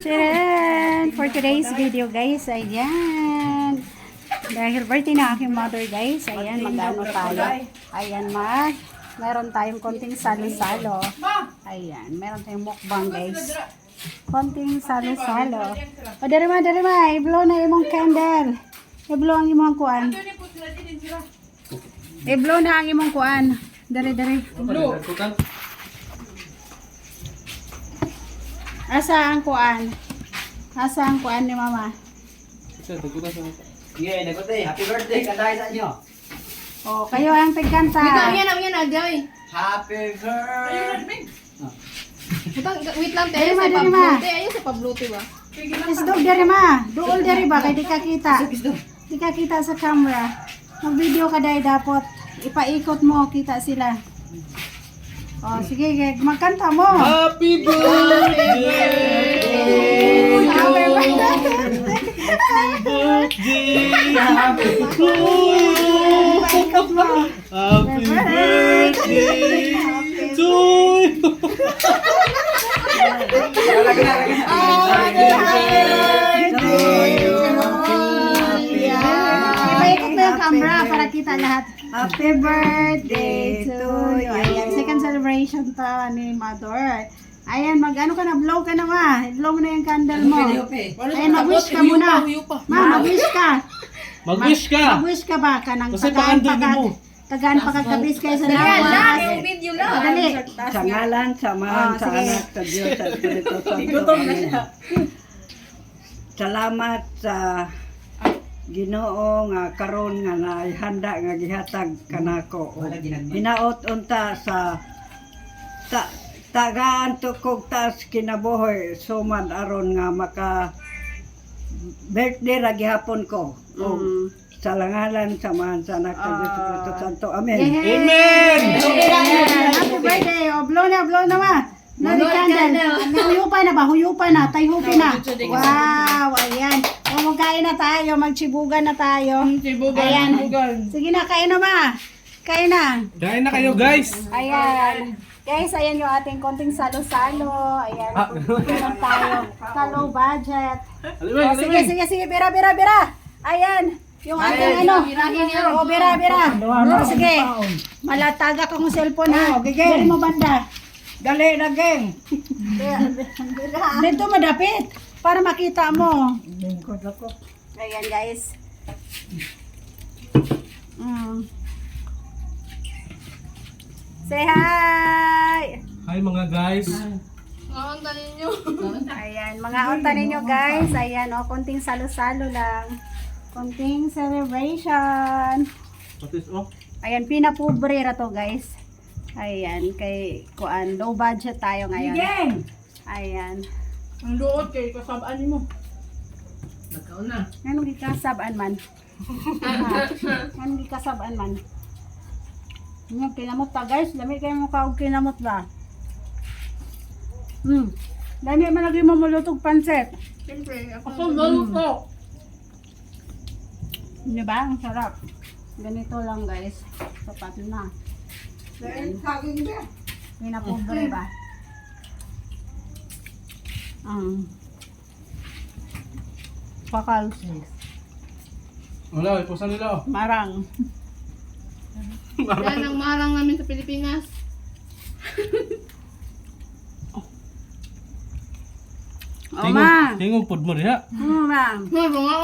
Tadaan! For today's video guys, ayan. Dahil birthday na aking mother guys, ayan, mag-ano tayo. Ayan, meron tayong konting salo-salo. Ayan, meron tayong mukbang guys. Konting salo-salo. O, dari ma, i-blow na imong candle. I-blow ang imong kuan. I-blow na ang imong kuan. Dari. Asa ang kuan? Asa ang kuan ni mama? Yeah, nagutay. Happy birthday kanday sa inyo. Oh, kayo ang tigkanta. Yan, Aday. Happy birthday. Wait lang, Dari tayo ma, sa dari ma. pabluti. Ayun sa pabluti ba? Isdog dari ma. Duol dari ba? Kaya di ka kita. Di ka kita sa camera. Mag-video ka dahil dapat ipaikot mo, kita sila. Oh, sige, magkanta mo. Happy birthday! Happy birthday. Happy Ipaikot mo. birthday to you! Ipaikot mo yung camera para kita lahat. Happy birthday to you. Ayan, second celebration to ni Mother. Ayan, mag-ano ka na, blow ka na ma. Blow mo na yung candle mo. Ayan, mag-wish ka muna. Ma, mag-wish ka. Mag-wish ka! Mag-wish ka ba? Kanang Kasi pakandun mo. tagaan pagkakabis kayo sa Yan lang, lawas. yung video lang. Dali. Sa ngalan, samahan Oh, sa sige. anak, sa Diyos, sa Espiritu Santo. Amen. Salamat sa Ginoo nga karon nga naihanda nga gihatag kanako. Hinaot unta sa tagaan to kog tas kinabuhi sumad aron nga maka birthday ra gihapon ko. Sa langalan samahan sa anak sa Diyos, sa Espiritu Santo. Amen. Amen! Ayan, happy birthday. O, blow na ma. Blow the candle. Huyupan na. Tayhupin na. Wow, ayan. O, magkain na tayo. Magchibugan na tayo. Ayan. Sige na, kain na ma. Kain na. Kain na kayo guys! Ayan. Guys, ayan yung ating konting salo-salo. Ayan. Ayan tayo. Sa low budget. O, sige. Bira. Ayan. Yung ating ano. O, bira. O, sige. Malataga ka ng cellphone ha. Dari mo banda. Dali na, geng. Dito madapit. Para makita mo. Lingkod ako. Ayan guys. Say hi! Hi mga guys! Ang tanin nyo. Ayan, mga unta ninyo guys. Ayan, o, konting salo-salo lang. Konting celebration. What is oh? Ayan, pinapobre ra to guys. Ayan, kay kuan, low budget tayo ngayon. Geng! Ayan. Ang doot kay kasabaan mo. Nagkaon na. Anong gikasabaan man? Anong gikasabaan man? Nga, kinamot ta guys. Dami kayo mo kaog kinamot ba? Dami man lagi mo mulutog pansit. Siyempre, ako maluto. Di ba? Ang sarap. Ganito lang guys. Sapat na. Pinapobre ba? Pakalsis. Wala, ipusan nila oh. Marang. Yan ang marang namin sa Pilipinas. O ma. Tingog pod mo diha. Ma. Marang nga.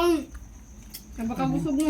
Kapag kabusog mo.